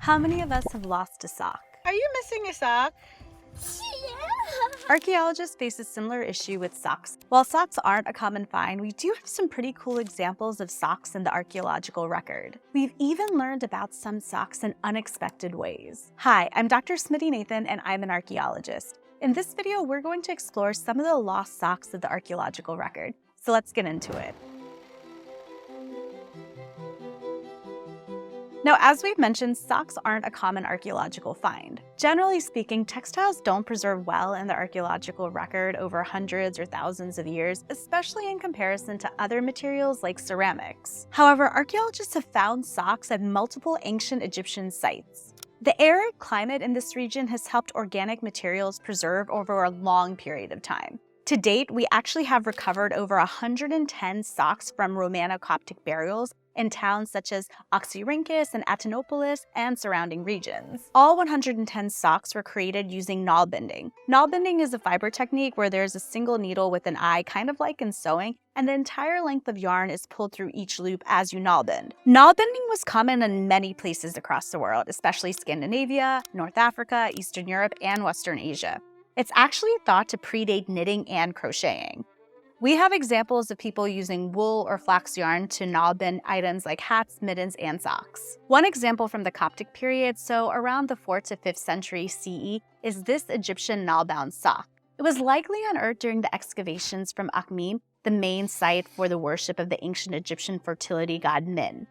How many of us have lost a sock? Are you missing a sock? Archaeologists face a similar issue with socks. While socks aren't a common find, we do have some pretty cool examples of socks in the archaeological record. We've even learned about some socks in unexpected ways. Hi, I'm Dr. Smiti Nathan, and I'm an archaeologist. In this video, we're going to explore some of the lost socks of the archaeological record. So let's get into it. Now, as we've mentioned, socks aren't a common archaeological find. Generally speaking, textiles don't preserve well in the archaeological record over hundreds or thousands of years, especially in comparison to other materials like ceramics. However, archaeologists have found socks at multiple ancient Egyptian sites. The arid climate in this region has helped organic materials preserve over a long period of time. To date, we actually have recovered over 110 socks from Romano-Coptic burials in towns such as Oxyrhynchus and Athenopolis and surrounding regions. All 110 socks were created using nalbinding. Nalbinding is a fiber technique where there's a single needle with an eye, kind of like in sewing, and the entire length of yarn is pulled through each loop as you nalbind. Nalbinding was common in many places across the world, especially Scandinavia, North Africa, Eastern Europe, and Western Asia. It's actually thought to predate knitting and crocheting. We have examples of people using wool or flax yarn to nalbind items like hats, mittens, and socks. One example from the Coptic period, so around the 4th to 5th century CE, is this Egyptian nalbound sock. It was likely unearthed during the excavations from Akhmim, the main site for the worship of the ancient Egyptian fertility god Min.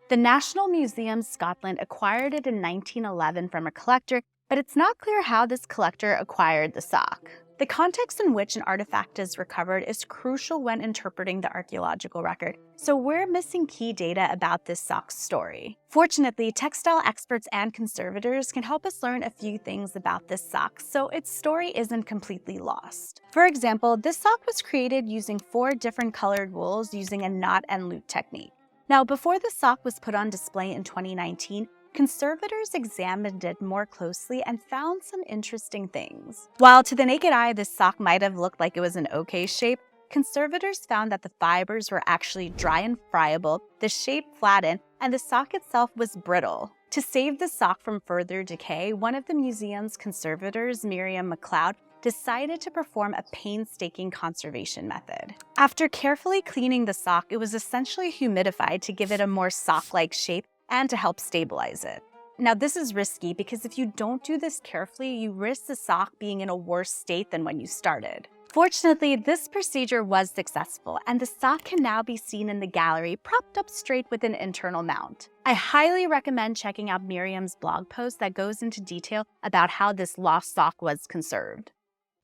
The National Museum Scotland acquired it in 1911 from a collector, but it's not clear how this collector acquired the sock. The context in which an artifact is recovered is crucial when interpreting the archaeological record, so we're missing key data about this sock's story. Fortunately, textile experts and conservators can help us learn a few things about this sock, so its story isn't completely lost. For example, this sock was created using 4 different colored wools using a knot and loop technique. Now, before the sock was put on display in 2019, conservators examined it more closely and found some interesting things. While to the naked eye this sock might have looked like it was an okay shape, conservators found that the fibers were actually dry and friable, the shape flattened, and the sock itself was brittle. To save the sock from further decay, one of the museum's conservators, Miriam McLeod, decided to perform a painstaking conservation method. After carefully cleaning the sock, it was essentially humidified to give it a more sock-like shape and to help stabilize it. Now, this is risky because if you don't do this carefully, you risk the sock being in a worse state than when you started. Fortunately, this procedure was successful, and the sock can now be seen in the gallery propped up straight with an internal mount. I highly recommend checking out Miriam's blog post that goes into detail about how this lost sock was conserved.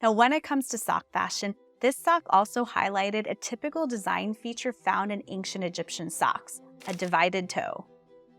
Now, when it comes to sock fashion, this sock also highlighted a typical design feature found in ancient Egyptian socks, a divided toe.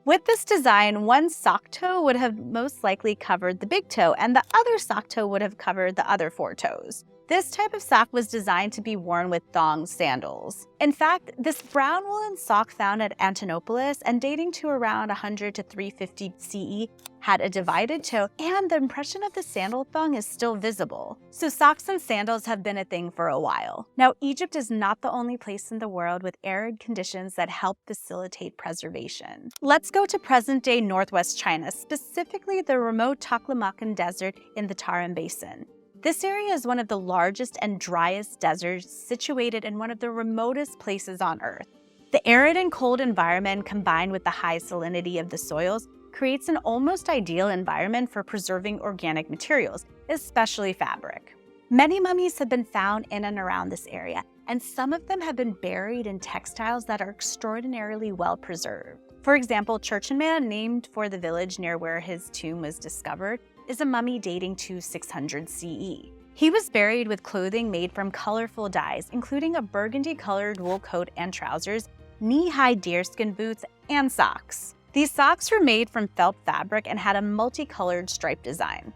With this design, one sock toe would have most likely covered the big toe, and the other sock toe would have covered the other 4 toes. This type of sock was designed to be worn with thong sandals. In fact, this brown woolen sock found at Athenopolis and dating to around 100 to 350 CE had a divided toe, and the impression of the sandal thong is still visible. So socks and sandals have been a thing for a while. Now, Egypt is not the only place in the world with arid conditions that help facilitate preservation. Let's go to present-day northwest China, specifically the remote Taklamakan Desert in the Tarim Basin. This area is one of the largest and driest deserts situated in one of the remotest places on Earth. The arid and cold environment combined with the high salinity of the soils creates an almost ideal environment for preserving organic materials, especially fabric. Many mummies have been found in and around this area, and some of them have been buried in textiles that are extraordinarily well preserved. For example, Churchinman, named for the village near where his tomb was discovered, is a mummy dating to 600 CE. He was buried with clothing made from colorful dyes, including a burgundy-colored wool coat and trousers, knee-high deerskin boots, and socks. These socks were made from felt fabric and had a multicolored stripe design.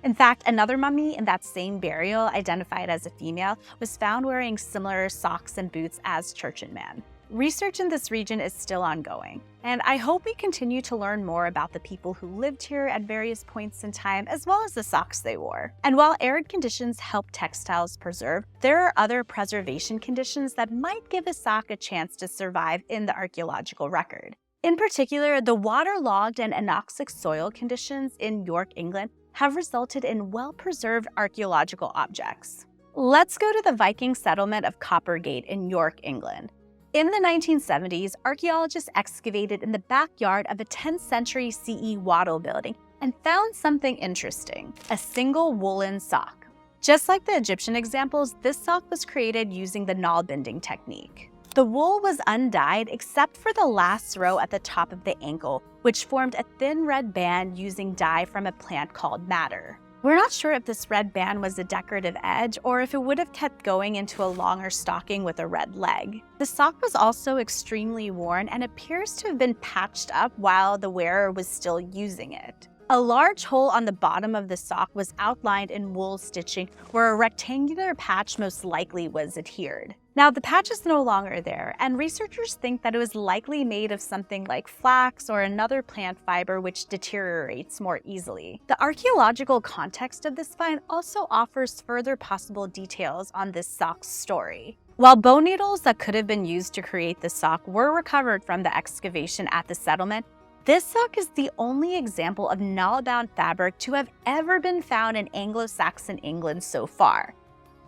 In fact, another mummy in that same burial, identified as a female, was found wearing similar socks and boots as Churchinman. Research in this region is still ongoing, and I hope we continue to learn more about the people who lived here at various points in time, as well as the socks they wore. And while arid conditions help textiles preserve, there are other preservation conditions that might give a sock a chance to survive in the archaeological record. In particular, the waterlogged and anoxic soil conditions in York, England have resulted in well-preserved archaeological objects. Let's go to the Viking settlement of Coppergate in York, England. In the 1970s, archaeologists excavated in the backyard of a 10th century CE wattle building and found something interesting: a single woolen sock. Just like the Egyptian examples, this sock was created using the nalbinding technique. The wool was undyed except for the last row at the top of the ankle, which formed a thin red band using dye from a plant called madder. We're not sure if this red band was a decorative edge or if it would have kept going into a longer stocking with a red leg. The sock was also extremely worn and appears to have been patched up while the wearer was still using it. A large hole on the bottom of the sock was outlined in wool stitching where a rectangular patch most likely was adhered. Now, the patch is no longer there, and researchers think that it was likely made of something like flax or another plant fiber which deteriorates more easily. The archaeological context of this find also offers further possible details on this sock's story. While bone needles that could have been used to create the sock were recovered from the excavation at the settlement, this sock is the only example of null-bound fabric to have ever been found in Anglo-Saxon England so far.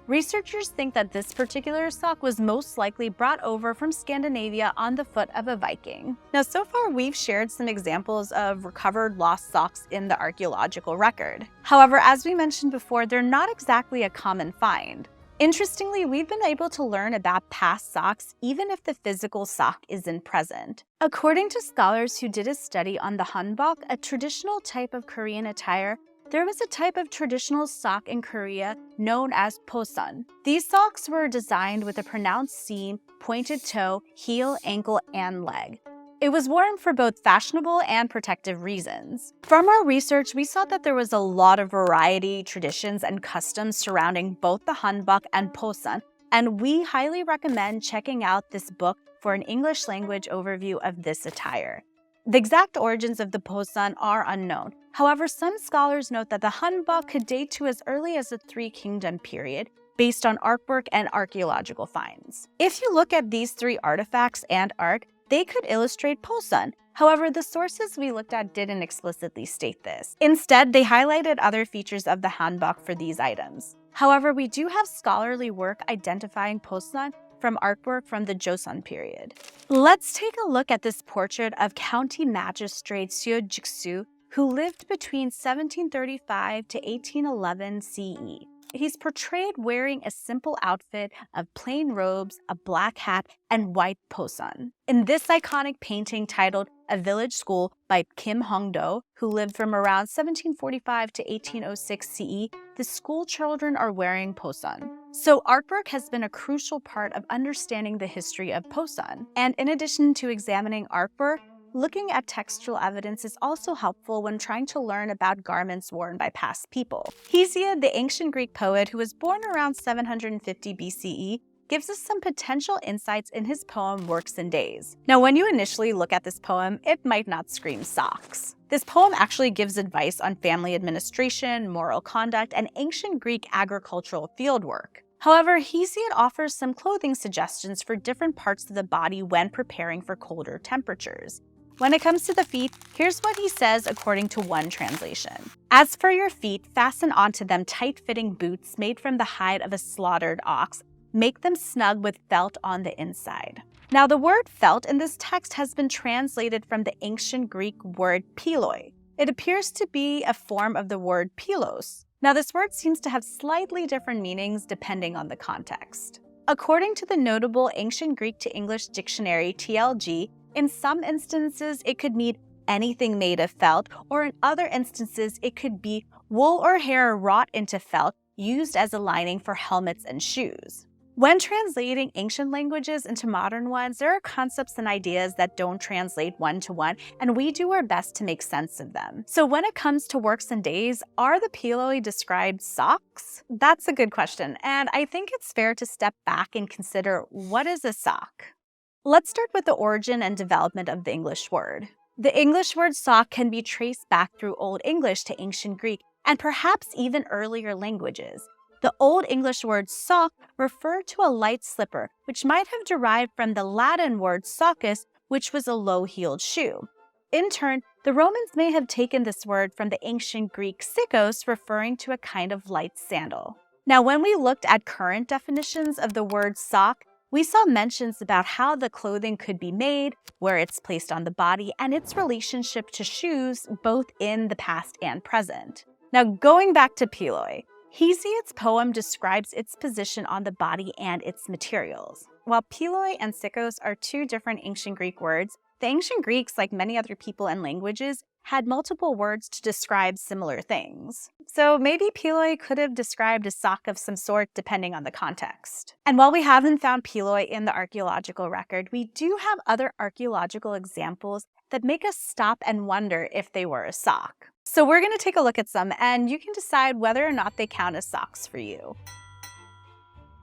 Researchers think that this particular sock was most likely brought over from Scandinavia on the foot of a Viking. Now, so far we've shared some examples of recovered lost socks in the archaeological record. However, as we mentioned before, they're not exactly a common find. Interestingly, we've been able to learn about past socks even if the physical sock isn't present. According to scholars who did a study on the hanbok, a traditional type of Korean attire, there was a type of traditional sock in Korea known as posun. These socks were designed with a pronounced seam, pointed toe, heel, ankle, and leg. It was worn for both fashionable and protective reasons. From our research, we saw that there was a lot of variety, traditions, and customs surrounding both the hanbok and posun, and we highly recommend checking out this book for an English language overview of this attire. The exact origins of the posun are unknown. However, some scholars note that the hanbok could date to as early as the Three Kingdom period, based on artwork and archaeological finds. If you look at these three artifacts and art, they could illustrate posun. However, the sources we looked at didn't explicitly state this. Instead, they highlighted other features of the hanbok for these items. However, we do have scholarly work identifying posun from artwork from the Joseon period. Let's take a look at this portrait of County Magistrate Seo Jik-soo, who lived between 1735 to 1811 CE. He's portrayed wearing a simple outfit of plain robes, a black hat, and white posun. In this iconic painting titled A Village School by Kim Hong-do, who lived from around 1745 to 1806 CE, the school children are wearing posun. So artwork has been a crucial part of understanding the history of posun. And in addition to examining artwork, looking at textual evidence is also helpful when trying to learn about garments worn by past people. Hesiod, the ancient Greek poet who was born around 750 BCE, gives us some potential insights in his poem Works and Days. Now, when you initially look at this poem, it might not scream socks. This poem actually gives advice on family administration, moral conduct, and ancient Greek agricultural fieldwork. However, Hesiod offers some clothing suggestions for different parts of the body when preparing for colder temperatures. When it comes to the feet, here's what he says according to one translation. As for your feet, fasten onto them tight-fitting boots made from the hide of a slaughtered ox. Make them snug with felt on the inside. Now, the word felt in this text has been translated from the ancient Greek word piloi. It appears to be a form of the word pilos. Now, this word seems to have slightly different meanings depending on the context. According to the notable Ancient Greek to English dictionary TLG, in some instances, it could mean anything made of felt, or in other instances, it could be wool or hair wrought into felt, used as a lining for helmets and shoes. When translating ancient languages into modern ones, there are concepts and ideas that don't translate one-to-one, and we do our best to make sense of them. So when it comes to Works and Days, are the Piloi described socks? That's a good question, and I think it's fair to step back and consider, what is a sock? Let's start with the origin and development of the English word. The English word sock can be traced back through Old English to Ancient Greek, and perhaps even earlier languages. The Old English word sock referred to a light slipper, which might have derived from the Latin word soccus, which was a low-heeled shoe. In turn, the Romans may have taken this word from the ancient Greek sikos, referring to a kind of light sandal. Now, when we looked at current definitions of the word sock, we saw mentions about how the clothing could be made, where it's placed on the body, and its relationship to shoes, both in the past and present. Now, going back to Piloi, Hesiod's poem describes its position on the body and its materials. While Piloi and sikos are two different ancient Greek words, the ancient Greeks, like many other people and languages, had multiple words to describe similar things. So maybe Piloi could have described a sock of some sort depending on the context. And while we haven't found Piloi in the archaeological record, we do have other archaeological examples that make us stop and wonder if they were a sock. So we're going to take a look at some, and you can decide whether or not they count as socks for you.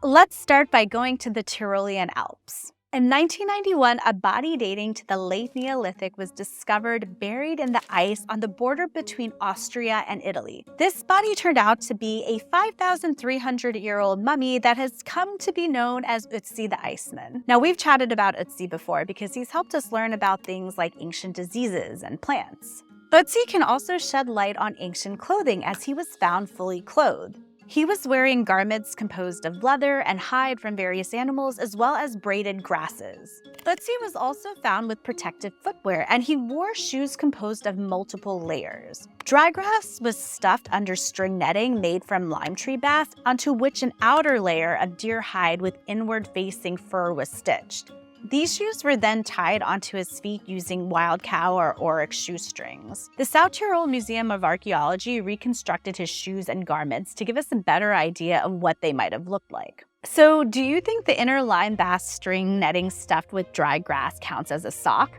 Let's start by going to the Tyrolean Alps. In 1991, a body dating to the late Neolithic was discovered buried in the ice on the border between Austria and Italy. This body turned out to be a 5,300-year-old mummy that has come to be known as Ötzi the Iceman. Now, we've chatted about Ötzi before because he's helped us learn about things like ancient diseases and plants. Ötzi can also shed light on ancient clothing, as he was found fully clothed. He was wearing garments composed of leather and hide from various animals, as well as braided grasses. Ötzi was also found with protective footwear, and he wore shoes composed of multiple layers. Dry grass was stuffed under string netting made from lime tree bast, onto which an outer layer of deer hide with inward-facing fur was stitched. These shoes were then tied onto his feet using wild cow or oryx shoestrings. The South Tyrol Museum of Archaeology reconstructed his shoes and garments to give us a better idea of what they might have looked like. So, do you think the inner lime bast string netting stuffed with dry grass counts as a sock?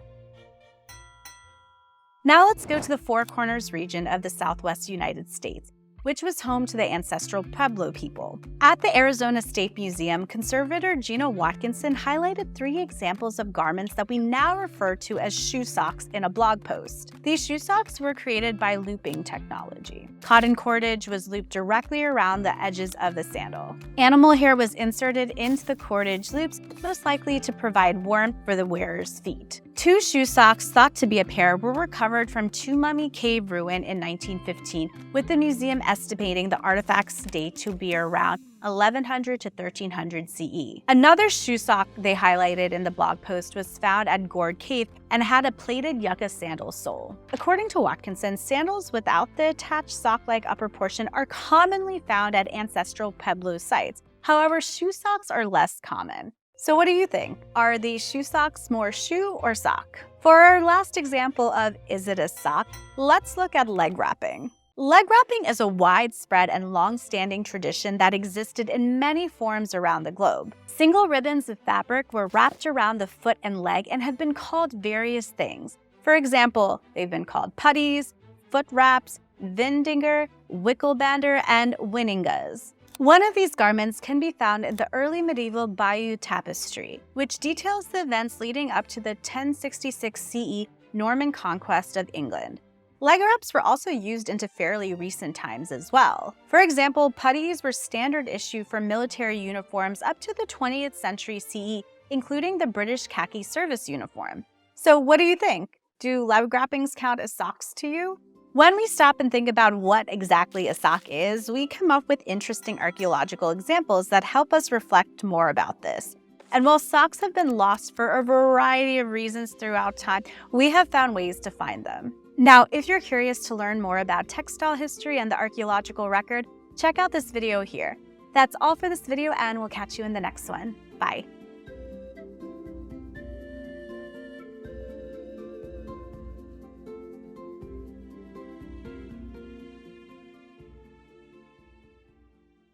Now let's go to the Four Corners region of the Southwest United States, which was home to the Ancestral Pueblo people. At the Arizona State Museum, conservator Gina Watkinson highlighted 3 examples of garments that we now refer to as shoe socks in a blog post. These shoe socks were created by looping technology. Cotton cordage was looped directly around the edges of the sandal. Animal hair was inserted into the cordage loops, most likely to provide warmth for the wearer's feet. 2 shoe socks thought to be a pair were recovered from Two Mummy Cave ruin in 1915, with the museum estimating the artifact's date to be around 1100 to 1300 CE. Another shoe sock they highlighted in the blog post was found at Gourd Cave and had a plated yucca sandal sole. According to Watkinson, sandals without the attached sock-like upper portion are commonly found at Ancestral Pueblo sites. However, shoe socks are less common. So what do you think? Are these shoe socks more shoe or sock? For our last example of is it a sock, let's look at leg wrapping. Leg wrapping is a widespread and long-standing tradition that existed in many forms around the globe. Single ribbons of fabric were wrapped around the foot and leg and have been called various things. For example, they've been called putties, foot wraps, vindinger, wicklebander, and winningas. One of these garments can be found in the early medieval Bayeux tapestry, which details the events leading up to the 1066 CE Norman conquest of England. Legwraps were also used into fairly recent times as well. For example, putties were standard issue for military uniforms up to the 20th century CE, including the British khaki service uniform. So what do you think? Do leg wrappings count as socks to you? When we stop and think about what exactly a sock is, we come up with interesting archaeological examples that help us reflect more about this. And while socks have been lost for a variety of reasons throughout time, we have found ways to find them. Now, if you're curious to learn more about textile history and the archaeological record, check out this video here. That's all for this video, and we'll catch you in the next one. Bye.